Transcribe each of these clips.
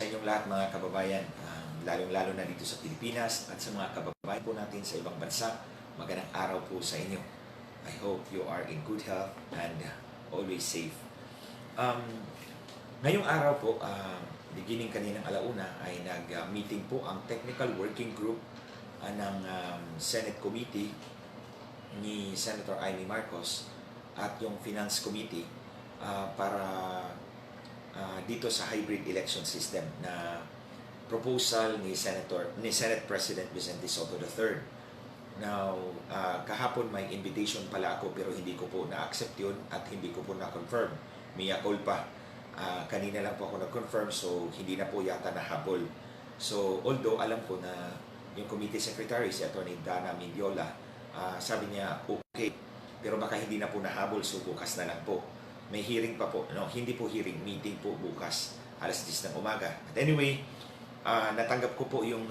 inyong lahat mga kababayan, lalong-lalo na dito sa Pilipinas at sa mga kababayan po natin sa ibang bansa. Magandang araw po sa inyo. I hope you are in good health and always safe. Ngayong araw po, beginning kaninang alauna ay nag-meeting po ang Technical Working Group ng Senate Committee ni Senator Amy Marcos at yung Finance Committee para dito sa hybrid election system na proposal ni Senate President Vicente Sotto III. Now, kahapon may invitation pala ako pero hindi ko po na-accept yun at hindi ko po na-confirm. Mea culpa. Kanina lang po ako nag-confirm so hindi na po yata nahabol. So, although alam ko na yung committee secretary, si Atty. Dana Mendiola, sabi niya okay, pero baka hindi na po nahabol so bukas na lang po. May hearing pa po, no? Hindi po hearing, meeting po bukas, alas 10 ng umaga. But anyway, natanggap ko po yung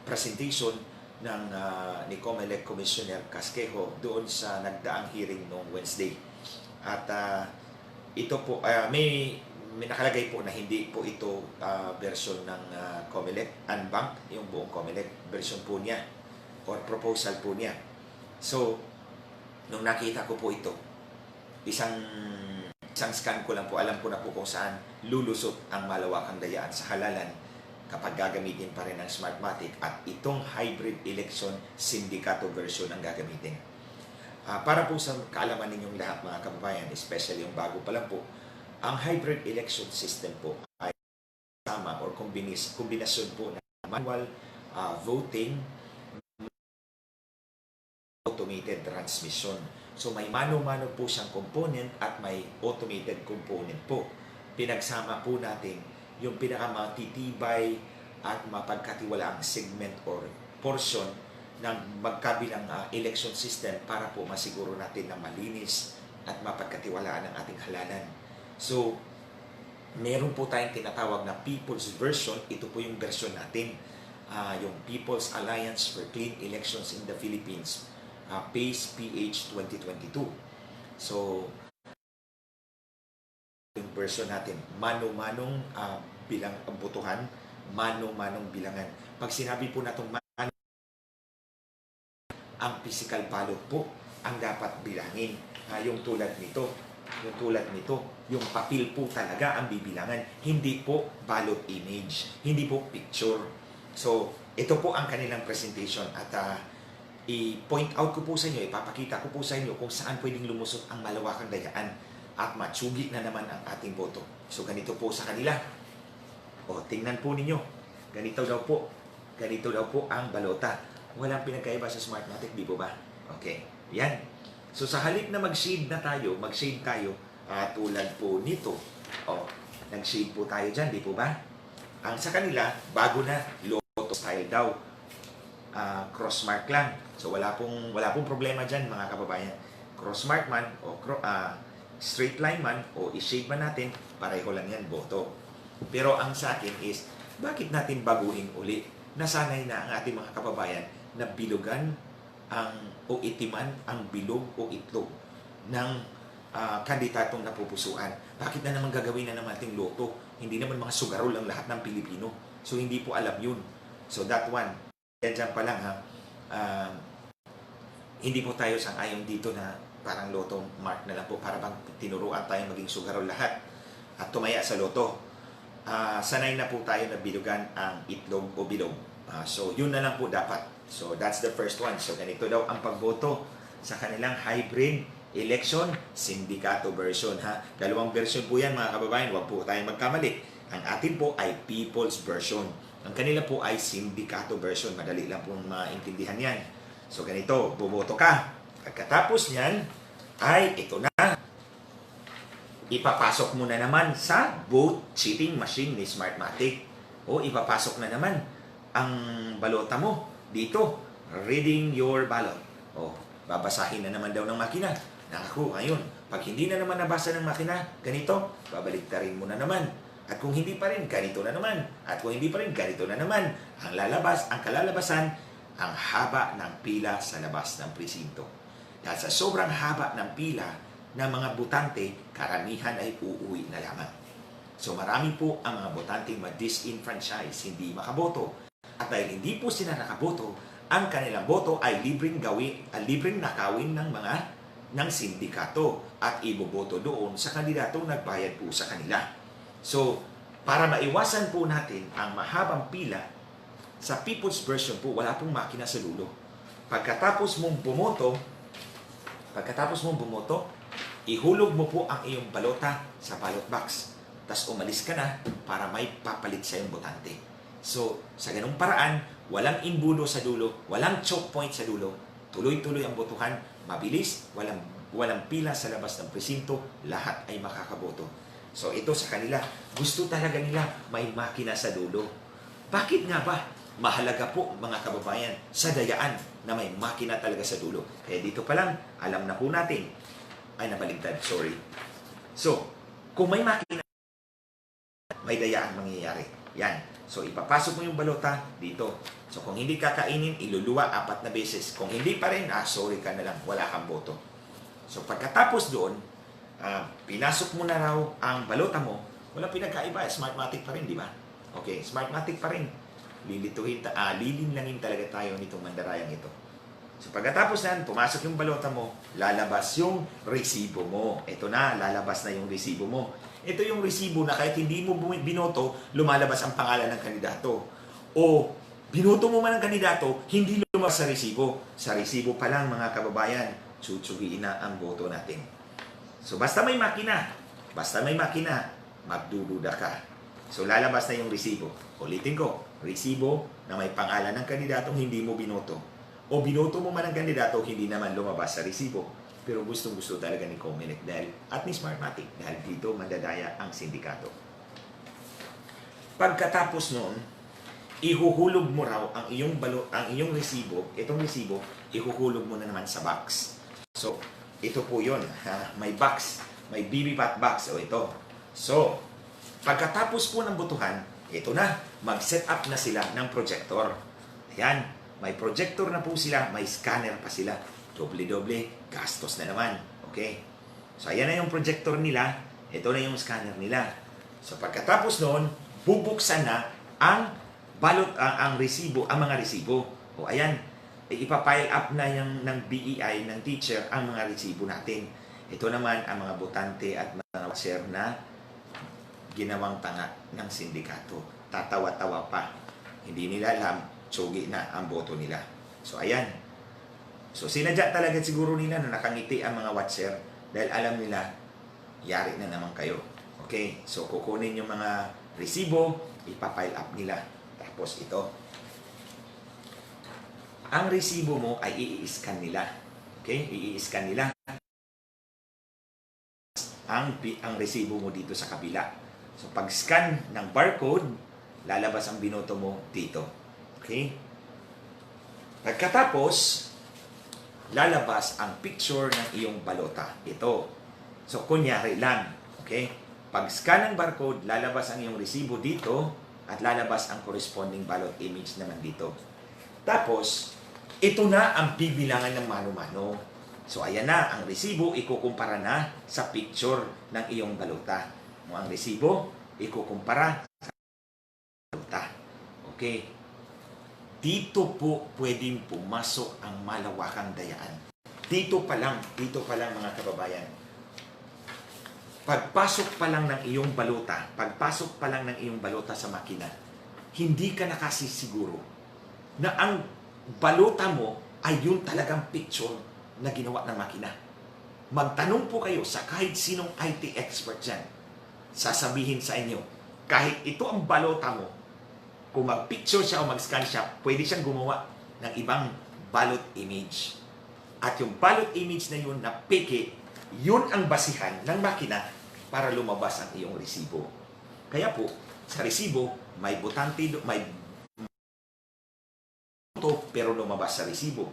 presentation ng ni COMELEC Commissioner Casquejo doon sa nagdaang hearing noong Wednesday. At ito po, may nakalagay po na hindi po ito version ng COMELEC, unbanked, yung buong COMELEC, version po niya or proposal po niya. So, nung nakita ko po ito, isang scan ko lang po, alam ko na po kung saan lulusot ang malawakang dayaan sa halalan kapag gagamitin pa rin ng Smartmatic at itong hybrid election sindikato version ang gagamitin. Para po sa kaalaman ninyong lahat mga kababayan, especially yung bago pa lang po, ang hybrid election system po ay sama or kombinasyon po ng manual voting, automated transmission. So may mano-mano po siyang component at may automated component po. Pinagsama po natin yung pinakamatitibay at mapagkatiwalaang segment or portion ng magkabilang election system para po masiguro natin na malinis at mapagkatiwalaan ang ating halalan. So, meron po tayong tinatawag na People's Version. Ito po yung version natin. Yung People's Alliance for Clean Elections in the Philippines. PACE PH 2022. So, yung version natin, mano-manong bilang botohan, mano-manong bilangan. Pag sinabi po natong mano, ang physical ballot po ang dapat bilangin. Yung tulad nito, yung papel po talaga ang bibilangan, hindi po ballot image, hindi po picture. So, ito po ang kanilang presentation at i-point out ko po sa inyo, ipapakita ko po sa inyo kung saan pwedeng lumusot ang malawakang dayaan at matsugi na naman ang ating boto. So, ganito po sa kanila. O, tingnan po ninyo. Ganito daw po ang balota. Walang pinagkaiba sa Smartmatic, di po ba? Okay, yan. So, sa halip na mag-shade tayo, tulad po nito. O, nag-shade po tayo dyan, di po ba? Ang sa kanila, bago na, Lotto style daw. Crossmark lang. So wala pong problema diyan mga kababayan. Crossmark man o straight line man o i-shade man natin, pareho lang yan boto. Pero ang sa akin is bakit natin baguhin uli? Nasanay na ang ating mga kababayan na bilugan o itiman ang bilog o itlog ng kandidatong napupusuan. Bakit na naman gagawin na ng ating loto? Hindi naman mga sugarol ang lahat ng Pilipino. So hindi po alam yun. So that one, dyan pa lang ha, hindi po tayo sang-ayon dito na parang loto mark na lang po para bang tinuruan tayo maging sugarol lahat at tumaya sa loto. Sanay na po tayo na bilugan ang itlog o bilog. So yun na lang po dapat. So that's the first one. So ganito daw ang pagboto sa kanilang hybrid election sindikato version ha. Dalawang version po yan mga kababayan, huwag po tayong magkamali. Ang atin po ay people's version. Ang kanila po ay sindikato version. Madali lang pong maintindihan yan. So ganito, bumoto ka. Pagkatapos niyan, ay ito na. Ipapasok mo na naman sa vote cheating machine ni Smartmatic. O ipapasok na naman ang balota mo dito. Reading your ballot. O, babasahin na naman daw ng makina. Naku, ngayon, pag hindi na naman nabasa ng makina, ganito, babaliktarin mo na naman. At kung hindi pa rin, ganito na naman. At kung hindi pa rin, ganito na naman. Ang kalalabasan, ang haba ng pila sa labas ng presinto. Dahil sa sobrang haba ng pila ng mga butante, karamihan ay uuwi na lamang. So marami po ang mga botanteng ma-disenfranchise, hindi makaboto. At dahil hindi po sila nakaboto, ang kanilang boto ay libreng nakawin ng sindikato at iboboto doon sa kandidatong nagbayad po sa kanila. So, para maiwasan po natin ang mahabang pila, sa People's Version po, wala pong makina sa dulo. Pagkatapos mong bumoto, ihulog mo po ang iyong balota sa ballot box. Tapos umalis ka na para may papalit sa iyong botante. So, sa ganung paraan, walang imbudo sa dulo, walang choke point sa dulo, tuloy-tuloy ang botohan, mabilis, walang pila sa labas ng presinto, lahat ay makakaboto. So, ito sa kanila, gusto talaga nila may makina sa dulo. Bakit nga ba? Mahalaga po, mga kababayan, sa dayaan na may makina talaga sa dulo. Kaya dito pa lang, alam na po natin, ay nabaligtad, sorry. So, kung may makina, may dayaan mangyayari. Yan. So, ipapasok mo yung balota dito. So, kung hindi kakainin, iluluwa 4 na beses. Kung hindi pa rin, sorry ka na lang, wala kang boto. So, pagkatapos doon, pinasok mo na raw ang balota mo, wala pinagkaiba, Smartmatic pa rin, di ba? Okay, Smartmatic pa rin. Lilinlangin talaga tayo nitong mandarayang ito. So, pagkatapos nan, pumasok yung balota mo, lalabas yung resibo mo. Ito na, lalabas na yung resibo mo. Ito yung resibo na kahit hindi mo binoto, lumalabas ang pangalan ng kandidato. O, binoto mo man ang kandidato, hindi lumabas sa resibo. Sa resibo pa lang, mga kababayan, tsutsugiin na ang boto natin. So, basta may makina, magdududa ka. So, lalabas na yung resibo. Ulitin ko, resibo na may pangalan ng kandidatong hindi mo binoto. O binoto mo man ang kandidato, hindi naman lumabas sa resibo. Pero gustong-gusto talaga ni Comelec at ni Smartmatic dahil dito madadaya ang sindikato. Pagkatapos noon, ihuhulog mo raw ang iyong resibo, itong resibo, ihuhulog mo na naman sa box. So, ito po yun. May box, may BBPAT box. O ito. So, pagkatapos po ng botohan, ito na, mag-set up na sila ng projector. Ayan, may projector na po sila, may scanner pa sila. Doble-doble, gastos na naman. Okay? So, ayan na yung projector nila. Ito na yung scanner nila. So, pagkatapos noon, bubuksan na ang ang resibo, ang mga resibo. O, ayan, ipapile up na yung ng BEI, ng teacher, ang mga resibo natin. Ito naman ang mga botante at mga share na ginawang tanga ng sindikato. Tatawa-tawa pa. Hindi nila alam, tsugi na ang boto nila. So, ayan. So, sinadya talaga siguro nila na nakangiti ang mga watcher dahil alam nila, yari na naman kayo. Okay? So, kukunin yung mga resibo, ipapile up nila. Tapos ito. Ang resibo mo ay i-scan nila. Okay? I-scan nila ang resibo mo dito sa kabila. So, pag-scan ng barcode, lalabas ang binoto mo dito. Okay? Pagkatapos, lalabas ang picture ng iyong balota. Ito. So, kunyari lang. Okay? Pag-scan ng barcode, lalabas ang iyong resibo dito at lalabas ang corresponding ballot image naman dito. Tapos, ito na ang bibilangan ng mano-mano. So, ayan na. Ang resibo, ikukumpara na sa picture ng iyong balota. Ang resibo, ikukumpara sa balota. Okay? Dito po pwedeng pumasok ang malawakang dayaan. Dito pa lang mga kababayan. Pagpasok pa lang ng iyong balota sa makina, hindi ka nakasisiguro na ang balota mo ay yung talagang picture na ginawa ng makina. Magtanong po kayo sa kahit sinong IT expert dyan. Sasabihin sa inyo, kahit ito ang balota mo, kung mag-picture siya o mag-scan siya, pwede siyang gumawa ng ibang ballot image. At yung ballot image na yun na peke, yun ang basihan ng makina para lumabas ang iyong resibo. Kaya po, sa resibo, may botante, may binoto pero lumabas sa resibo.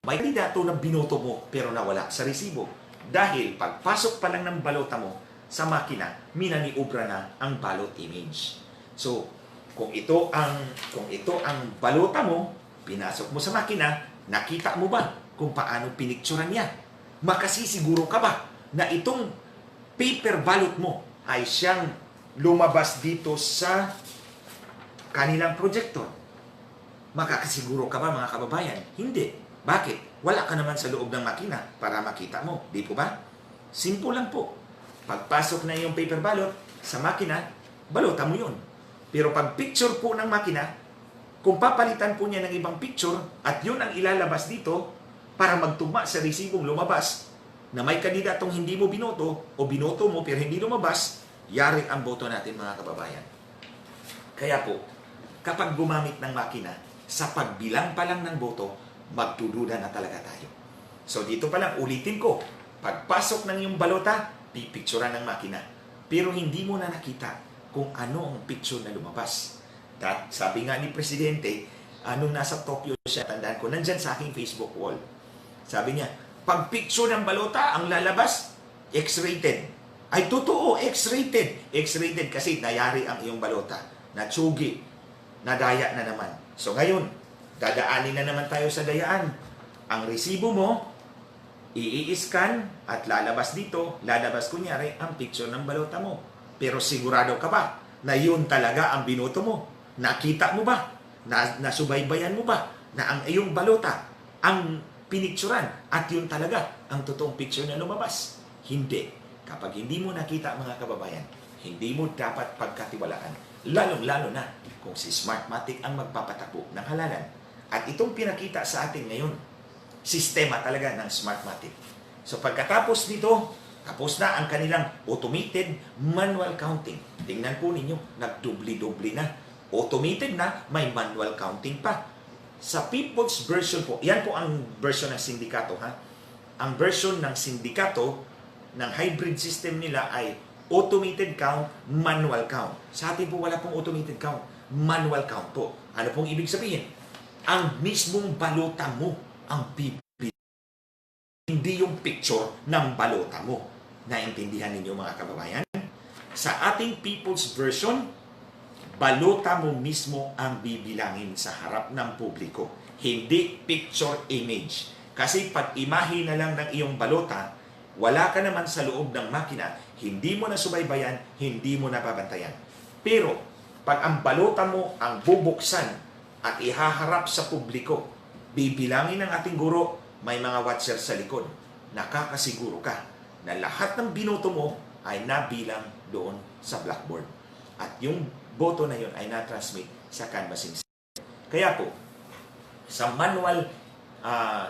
May kandidato na binoto mo pero nawala sa resibo. Dahil pagpasok pa lang ng balota mo sa makina, minaniobra na ang ballot image. So, kung ito ang balota mo, pinasok mo sa makina, nakita mo ba kung paano pinicturan niya? Makasisiguro ka ba na itong paper ballot mo ay siyang lumabas dito sa kanilang projector. Makakasiguro ka ba mga kababayan? Hindi. Bakit? Wala ka naman sa loob ng makina para makita mo. Di po ba? Simple lang po. Pagpasok na yung paper ballot sa makina, balota mo yun. Pero pag picture po ng makina, kung papalitan po niya ng ibang picture at yun ang ilalabas dito para magtugma sa resibong lumabas na may kandidatong hindi mo binoto o binoto mo pero hindi lumabas, yari ang boto natin mga kababayan. Kaya po, kapag gumamit ng makina, sa pagbilang pa lang ng boto, magdududa na talaga tayo. So dito pa lang, ulitin ko, pagpasok ng iyong balota, pipicturean ng makina. Pero hindi mo na nakita kung ano ang picture na lumabas. At sabi nga ni Presidente, anong nasa Tokyo siya, tandaan ko, nandyan sa aking Facebook wall. Sabi niya, pag picture ng balota, ang lalabas, X-rated. Ay totoo, X-rated. X-rated kasi nayari ang iyong balota. Natsugi, nadaya na naman. So ngayon, dadaanin na naman tayo sa dayaan. Ang resibo mo, i-scan at lalabas dito, lalabas kunyari ang picture ng balota mo. Pero sigurado ka ba na yun talaga ang binoto mo? Nakita mo ba? Nasubaybayan mo ba na ang iyong balota ang pinicturan at yun talaga ang totoong picture na lumabas? Hindi. Kapag hindi mo nakita mga kababayan, hindi mo dapat pagkatiwalaan. Lalong-lalo na kung si Smartmatic ang magpapatakbo ng halalan. At itong pinakita sa atin ngayon, sistema talaga ng Smartmatic. So pagkatapos nito, tapos na ang kanilang automated manual counting. Tingnan po ninyo, nagdubli-dubli na. Automated na, may manual counting pa. Sa People's version po, yan po ang version ng sindikato. Ang version ng sindikato ng hybrid system nila ay automated count, manual count. Sa atin po wala pong automated count, manual count po. Ano pong ibig sabihin? Ang mismong balota mo ang bibili. Hindi yung picture ng balota mo. Naintindihan ninyo mga kababayan? Sa ating People's version, balota mo mismo ang bibilangin sa harap ng publiko. Hindi picture image. Kasi pag imahe na lang ng iyong balota, wala ka naman sa loob ng makina, hindi mo na subaybayan, hindi mo na babantayan. Pero, pag ang balota mo ang bubuksan at ihaharap sa publiko, bibilangin ng ating guro, may mga watcher sa likod. Nakakasiguro ka na lahat ng binoto mo ay nabilang doon sa blackboard. At yung boto na yun ay na-transmit sa canvassing system. Kaya po, sa manual,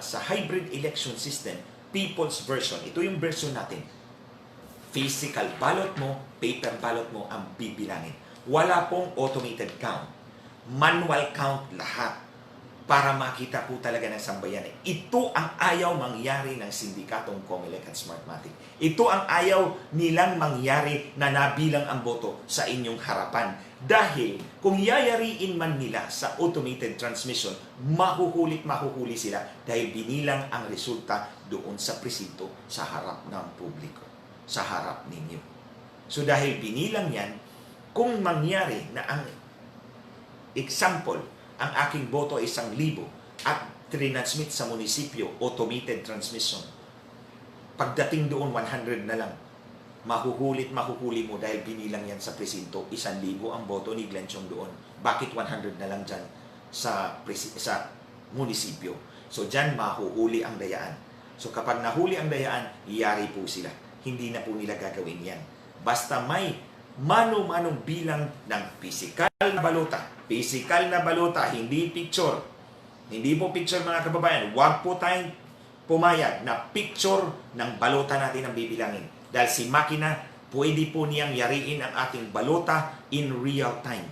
sa hybrid election system, People's version, ito yung version natin. Physical ballot mo, paper ballot mo ang bibilangin. Wala pong automated count. Manual count lahat para makita po talaga ng sambayanan. Ito ang ayaw mangyari ng sindikatong Comelec at Smartmatic. Ito ang ayaw nilang mangyari na nabilang ang boto sa inyong harapan. Dahil kung yayariin man nila sa automated transmission, mahuhuli sila dahil binilang ang resulta doon sa presinto sa harap ng publiko, sa harap ninyo. So dahil binilang yan, kung mangyari na ang example, ang aking boto ay 1,000 at transmit sa munisipyo, automated transmission, pagdating doon 100 na lang, mahuhuli mo dahil binilang yan sa presinto, 1,000 ang boto ni Glenn Chong doon. Bakit 100 na lang dyan sa munisipyo? So dyan mahuhuli ang dayaan. So kapag nahuli ang dayaan, iyari po sila. Hindi na po nila gagawin yan. Basta may mano-manong bilang ng physical na balota. Physical na balota, hindi picture. Hindi po picture mga kababayan. Huwag po tayong pumayag na picture ng balota natin ang bibilangin. Dahil si makina, pwede po niyang yariin ang ating balota in real time.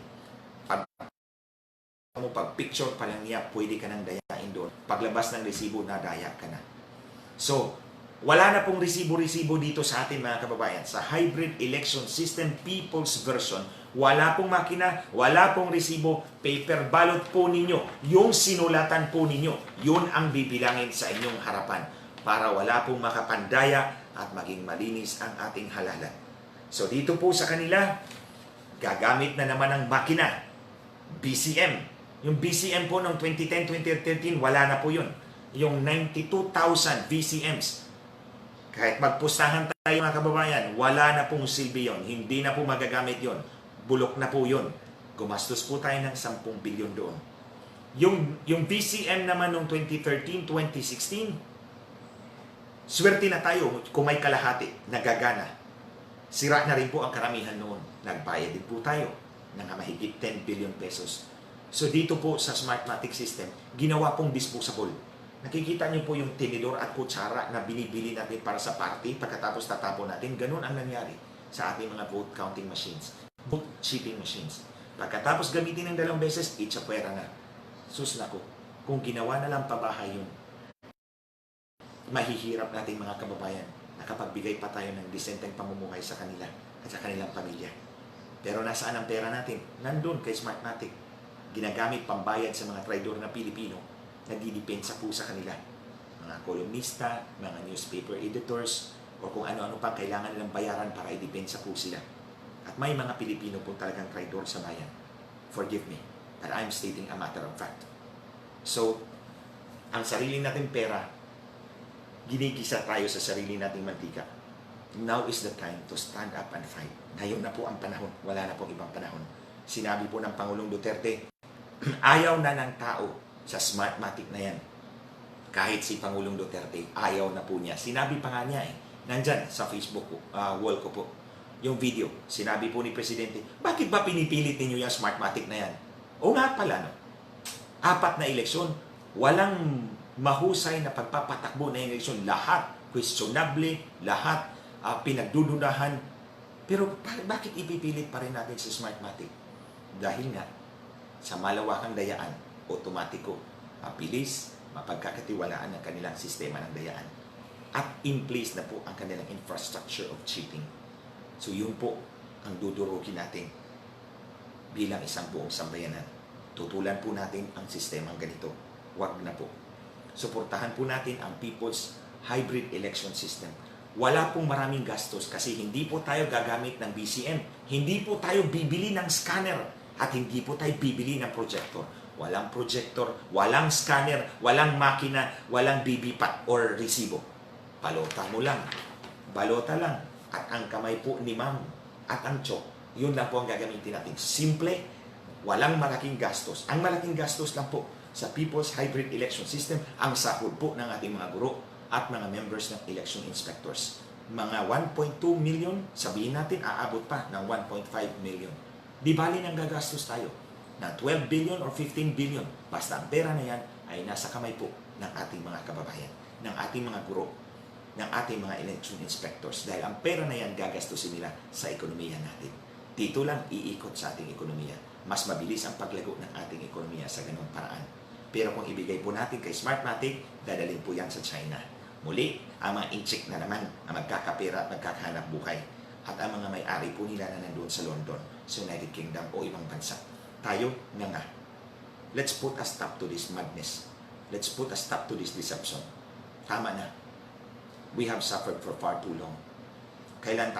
Pag picture pa lang niya, pwede ka nang dayain doon. Paglabas ng resibo, nadaya ka na. So, wala na pong resibo-resibo dito sa atin mga kababayan. Sa hybrid election system, People's version, wala pong makina, wala pong resibo, paper ballot po ninyo. Yung sinulatan po ninyo, yun ang bibilangin sa inyong harapan para wala pong makapandaya at maging malinis ang ating halalan. So dito po sa kanila, gagamit na naman ang makina, BCM. Yung BCM po noong 2010-2013, wala na po yun. Yung 92,000 BCMs, Kahit magpustahan tayo mga kababayan, wala na pong silbi yun. Hindi na po magagamit yon. Bulok na po yun. Gumastos po tayo ng 10 bilyon doon. Yung BCM naman noong 2013, 2016, swerte na tayo kung may kalahati, nagagana. Sira na rin po ang karamihan noon. Nagbayad din po tayo ng mahigit 10 billion pesos. So dito po sa Smartmatic system, ginawa pong disposable. Nakikita niyo po yung tinidor at kutsara na binibili natin para sa party pagkatapos tatapon natin. Ganun ang nangyari sa ating mga vote counting machines, vote shipping machines. Pagkatapos gamitin ng 2 beses, pwera na. Sus nako, kung ginawa na lang pabahay yun, mahihirap nating mga kababayan. Nakapagbigay pa tayo ng disenteng pamumuhay sa kanila at sa kanilang pamilya. Pero nasaan ang pera natin? Nandun kay Smartmatic. Ginagamit pambayad sa mga traidor na Pilipino, nagdidepensa po sa kanila. Mga kolumnista, mga newspaper editors, o kung ano-ano pang kailangan nilang bayaran para idepensa po sila. At may mga Pilipino po talagang traidor sa bayan. Forgive me, but I'm stating a matter of fact. So, ang sarili nating pera, ginigisa tayo sa sarili nating mantika. Now is the time to stand up and fight. Ngayon na po ang panahon. Wala na pong ibang panahon. Sinabi po ng Pangulong Duterte, ayaw na ng tao sa Smartmatic na yan. Kahit si Pangulong Duterte, ayaw na po niya. Sinabi pa nga niya nandyan sa Facebook wall ko po, yung video. Sinabi po ni Presidente, bakit ba pinipilit ninyo yung Smartmatic na yan? O nga pala, no? 4 na eleksyon, walang mahusay na pagpapatakbo na eleksyon. Lahat questionable, lahat pinagdududahan. Pero bakit ipipilit pa rin natin si Smartmatic? Dahil nga, sa malawakang dayaan, otomatiko, mabilis, mapagkakatiwalaan ng kanilang sistema ng dayaan. At in place na po ang kanilang infrastructure of cheating. So yun po ang dudurugin natin bilang isang buong sambayanan. Tutulan po natin ang sistemang ganito. Huwag na po. Suportahan po natin ang People's Hybrid Election System. Wala pong maraming gastos kasi hindi po tayo gagamit ng BCM. Hindi po tayo bibili ng scanner at hindi po tayo bibili ng projector. Walang projector, walang scanner, walang makina, walang BBPAT or resibo. Balota mo lang. Balota lang. At ang kamay po ni ma'am at ang chok. Yun lang po ang gagamitin natin. Simple, walang malaking gastos. Ang malaking gastos lang po sa People's Hybrid Election System, ang sahod po ng ating mga guro at mga members ng election inspectors. Mga 1.2 million, sabihin natin, aabot pa ng 1.5 million. Di bali nang gagastos tayo na 12 billion or 15 billion. Basta ang pera na yan ay nasa kamay po ng ating mga kababayan, ng ating mga guro, ng ating mga election inspectors. Dahil ang pera na yan gagastusin nila sa ekonomiya natin. Dito lang iikot sa ating ekonomiya. Mas mabilis ang paglago ng ating ekonomiya sa ganung paraan. Pero kung ibigay po natin kay Smartmatic, dadalhin po yan sa China. Muli, ang mga inchik na naman ang magkakapera at magkakahanap buhay. At ang mga may-ari po nila na nandun sa London, sa United Kingdom o ibang bansa. Tayo nga. Let's put a stop to this madness. Let's put a stop to this deception. Tama na. We have suffered for far too long. Kailan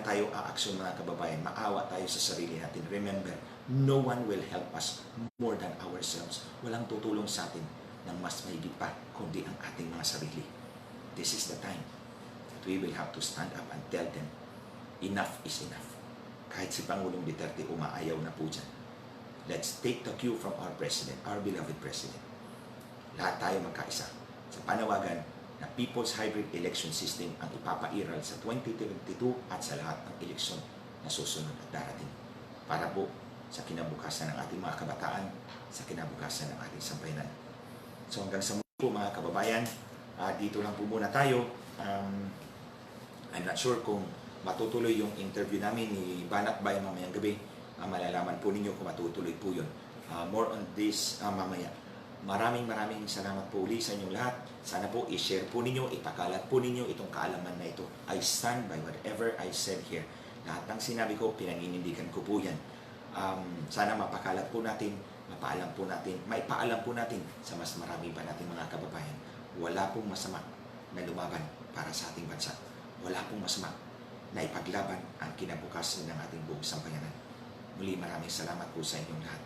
tayo aaksyon mga kababayan? Maawa tayo sa sarili natin. Remember, no one will help us more than ourselves. Walang tutulong sa atin ng mas mahigit pa kundi ang ating mga sarili. This is the time that we will have to stand up and tell them, enough is enough. Kahit si Pangulong Duterte umaayaw na po dyan. Let's take the cue from our President, our beloved President. Lahat tayo magkaisa sa panawagan na People's Hybrid Election System ang ipapairal sa 2022 at sa lahat ng eleksyon na susunod at darating. Para po sa kinabukasan ng ating mga kabataan, sa kinabukasan ng ating sambayanan. So hanggang sa muli po mga kababayan, dito lang po muna tayo. I'm not sure kung matutuloy yung interview namin ni Banat Bay mamayang gabi. Malalaman po ninyo kung matutuloy po yun. More on this mamaya. Maraming salamat po uli sa inyong lahat. Sana po i-share po ninyo, ipakalat po ninyo itong kaalaman na ito. I stand by whatever I said here. Lahat ng sinabi ko, pinaninindigan ko po yan. Sana mapakalat po natin, maipaalam po natin sa mas marami pa nating mga kababayan. Wala pong masama na lumaban para sa ating bansa. Wala pong masama na ipaglaban ang kinabukasan ng ating buong sambayanan. Muli maraming salamat po sa inyong lahat.